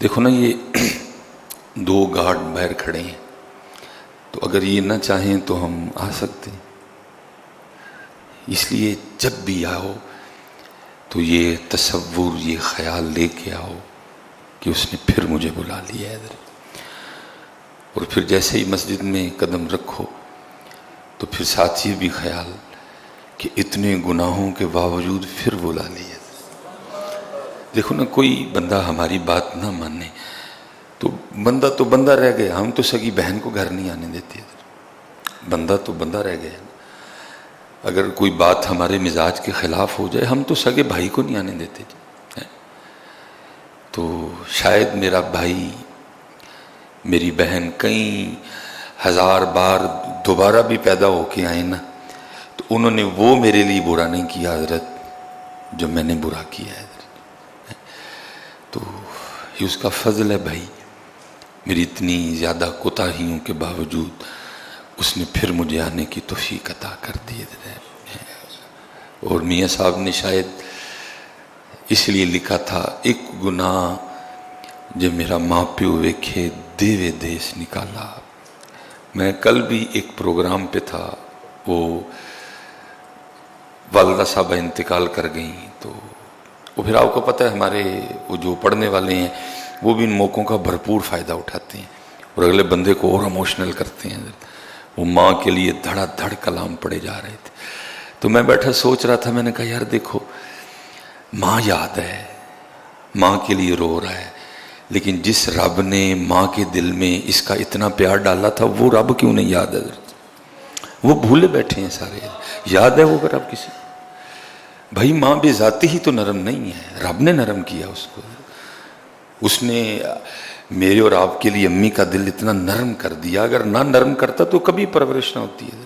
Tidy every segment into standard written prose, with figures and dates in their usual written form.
دیکھو نا، یہ دو گارڈ باہر کھڑے ہیں، تو اگر یہ نہ چاہیں تو ہم آ سکتے ہیں۔ اس لیے جب بھی آؤ تو یہ تصور، یہ خیال لے کے آؤ کہ اس نے پھر مجھے بلا لیا ہے ادھر۔ اور پھر جیسے ہی مسجد میں قدم رکھو تو پھر ساتھ یہ بھی خیال کہ اتنے گناہوں کے باوجود پھر بلا لیا۔ دیکھو نا، کوئی بندہ ہماری بات نہ مانے تو بندہ رہ گیا۔ ہم تو سگی بہن کو گھر نہیں آنے دیتے، بندہ تو بندہ رہ گیا۔ اگر کوئی بات ہمارے مزاج کے خلاف ہو جائے، ہم تو سگے بھائی کو نہیں آنے دیتے۔ تو شاید میرا بھائی، میری بہن کئی ہزار بار دوبارہ بھی پیدا ہو کے آئے نا، تو انہوں نے وہ میرے لیے برا نہیں کیا حضرت جو میں نے برا کیا ہے حضرت۔ تو یہ اس کا فضل ہے بھائی، میری اتنی زیادہ کوتاہیوں کے باوجود اس نے پھر مجھے آنے کی توفیق عطا کر دی ہے۔ اور میاں صاحب نے شاید اس لیے لکھا تھا، ایک گناہ جو میرا ماں پیو ویکھے دیوے دیس نکالا۔ میں کل بھی ایک پروگرام پہ تھا، وہ والدہ صاحبہ انتقال کر گئیں، تو وہ پھر آپ کو پتہ ہے ہمارے وہ جو پڑھنے والے ہیں وہ بھی ان موقعوں کا بھرپور فائدہ اٹھاتے ہیں اور اگلے بندے کو اور ایموشنل کرتے ہیں۔ وہ ماں کے لیے دھڑا دھڑ کلام پڑے جا رہے تھے، تو میں بیٹھا سوچ رہا تھا، میں نے کہا یار دیکھو، ماں یاد ہے، ماں کے لیے رو رہا ہے، لیکن جس رب نے ماں کے دل میں اس کا اتنا پیار ڈالا تھا، وہ رب کیوں نہیں یاد ہے؟ وہ بھولے بیٹھے ہیں سارے۔ یاد ہے وہ رب کسی؟ بھائی ماں بے ذاتی ہی تو نرم نہیں ہے، رب نے نرم کیا اس کو۔ اس نے میرے اور آپ کے لیے امی کا دل اتنا نرم کر دیا، اگر نہ نرم کرتا تو کبھی پرورش نہ ہوتی ہے۔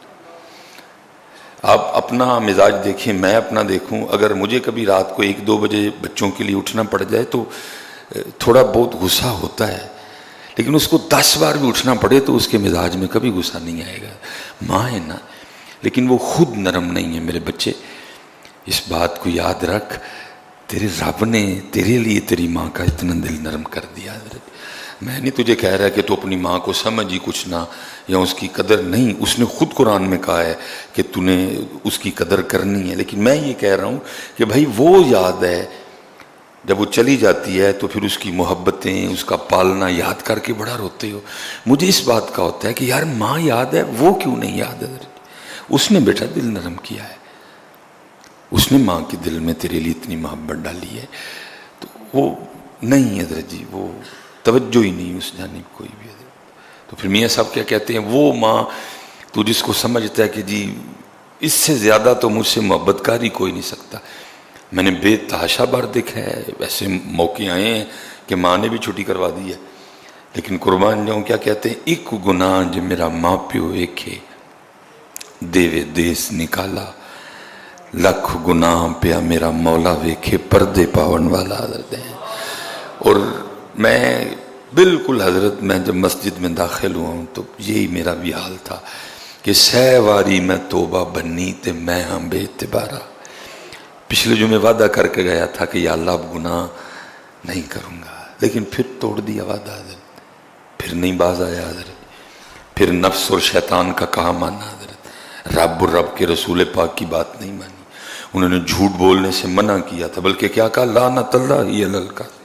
آپ اپنا مزاج دیکھیں، میں اپنا دیکھوں، اگر مجھے کبھی رات کو 1-2 بجے بچوں کے لیے اٹھنا پڑ جائے تو تھوڑا بہت غصہ ہوتا ہے، لیکن اس کو 10 بار بھی اٹھنا پڑے تو اس کے مزاج میں کبھی غصہ نہیں آئے گا۔ ماں ہے نا، لیکن وہ خود نرم نہیں ہے۔ میرے بچے، اس بات کو یاد رکھ، تیرے رب نے تیرے لیے تیری ماں کا اتنا دل نرم کر دیا۔ میں نہیں تجھے کہہ رہا کہ تو اپنی ماں کو سمجھ ہی کچھ نہ، یا اس کی قدر نہیں، اس نے خود قرآن میں کہا ہے کہ تو نے اس کی قدر کرنی ہے، لیکن میں یہ کہہ رہا ہوں کہ بھائی وہ یاد ہے، جب وہ چلی جاتی ہے تو پھر اس کی محبتیں، اس کا پالنا یاد کر کے بڑا روتے ہو۔ مجھے اس بات کا ہوتا ہے کہ یار ماں یاد ہے، وہ کیوں نہیں یاد ہے؟ اس نے بیٹا دل نرم کیا ہے، اس نے ماں کے دل میں تیرے لیے اتنی محبت ڈالی ہے، تو وہ نہیں حضرت جی، وہ توجہ ہی نہیں اس جانب کوئی بھی۔ تو پھر میاں صاحب کیا کہتے ہیں، وہ ماں تو جس کو سمجھتا ہے کہ جی اس سے زیادہ تو مجھ سے محبت کاری کوئی نہیں سکتا۔ میں نے بے تحاشا بار دیکھا ہے، ایسے موقع آئے ہیں کہ ماں نے بھی چھٹی کروا دی ہے، لیکن قربان جاؤں کیا کہتے ہیں، ایک گناہ جو میرا ماں پیو ویکھے دیوے دیس نکالا، لکھ گناہ پیا میرا مولا ویکھے پردے پاون والا حضرت ہے۔ اور میں بالکل حضرت، میں جب مسجد میں داخل ہوا ہوں تو یہی میرا بھی حال تھا کہ 100 واری میں توبہ بنی تے میں ہاں بے اعتبارا۔ پچھلے جو میں وعدہ کر کے گیا تھا کہ یا اللہ اب گناہ نہیں کروں گا، لیکن پھر توڑ دیا وعدہ حضرت، پھر نہیں باز آیا حضرت، پھر نفس اور شیطان کا کہا مانا حضرت، رب اور رب کے رسول پاک کی بات نہیں مانی۔ انہوں نے جھوٹ بولنے سے منع کیا تھا، بلکہ کیا کہا، لعنت اللہ ہی علی الکاذب،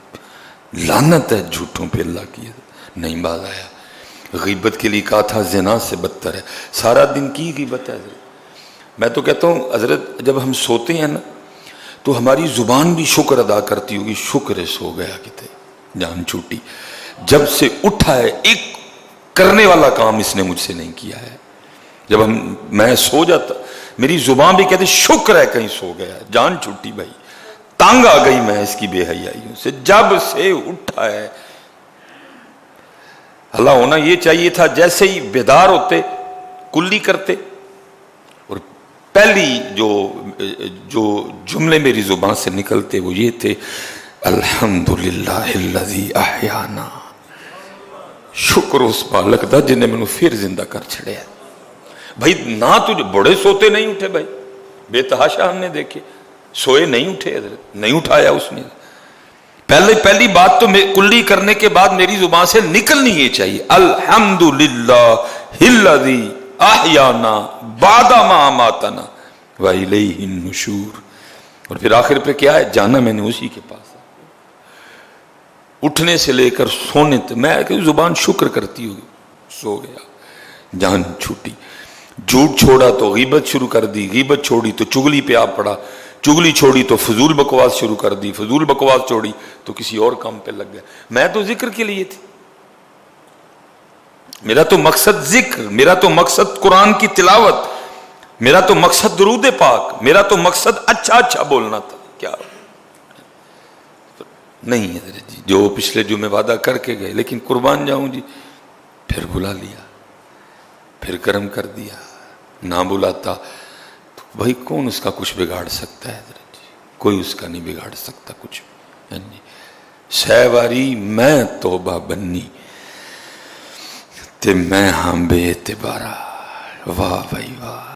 لعنت ہے جھوٹوں پہ اللہ کی، نہیں باز آیا۔ غیبت کے لیے کہا تھا زنا سے بدتر ہے، سارا دن کی غیبت ہے حضرت۔ میں تو کہتا ہوں حضرت، جب ہم سوتے ہیں نا تو ہماری زبان بھی شکر ادا کرتی ہوگی، شکر ہے سو گیا کتے، جان چھوٹی، جب سے اٹھا ہے ایک کرنے والا کام اس نے مجھ سے نہیں کیا ہے۔ جب میں سو جاتا، میری زبان بھی کہتی شکر ہے کہیں سو گیا، جان چھوٹی بھائی، تانگ آ گئی میں اس کی بے حیائیوں سے، جب سے اٹھا ہے۔ اللہ ہونا یہ چاہیے تھا جیسے ہی بیدار ہوتے کلی کرتے، اور پہلی جو جملے میری زبان سے نکلتے وہ یہ تھے، الحمدللہ الذی احیانا، شکر اس مالک دا جن نے میں پھر زندہ کر چھڑیا۔ بھائی نہ تجھے بڑے سوتے نہیں اٹھے، بھائی بے تحاشا ہم نے دیکھے، سوئے نہیں اٹھے حضرت، نہیں اٹھایا اس نے، پہلی بات تو کلی کرنے کے بعد میری زبان سے نکلنی یہ چاہیے، الحمدللہ الذی احیانا بعد ما اماتنا والیہ النشور. اور پھر آخر پہ کیا ہے؟ جانا میں نے اسی کے پاس، اٹھنے سے لے کر سونے تک. میں کہ زبان شکر کرتی ہوگی، سو گیا جان چھوٹی. جھوٹ چھوڑا تو غیبت شروع کر دی، غیبت چھوڑی تو چگلی پہ آ پڑا، چگلی چھوڑی تو فضول بکواس شروع کر دی، فضول بکواس چھوڑی تو کسی اور کام پہ لگ گیا. میں تو ذکر کے لیے تھی، میرا تو مقصد ذکر، میرا تو مقصد قرآن کی تلاوت، میرا تو مقصد درود پاک، میرا تو مقصد اچھا بولنا تھا. کیا نہیں ہے جی، جو پچھلے جمعے وعدہ کر کے گئے، لیکن قربان جاؤں جی پھر بلا لیا، پھر کرم کر دیا. نہ بلاتا تو بھائی کون اس کا کچھ بگاڑ سکتا ہے؟ کوئی اس کا نہیں بگاڑ سکتا کچھ. سہواری میں توبہ بنی تے میں ہاں بے اعتبارا. واہ بھائی واہ.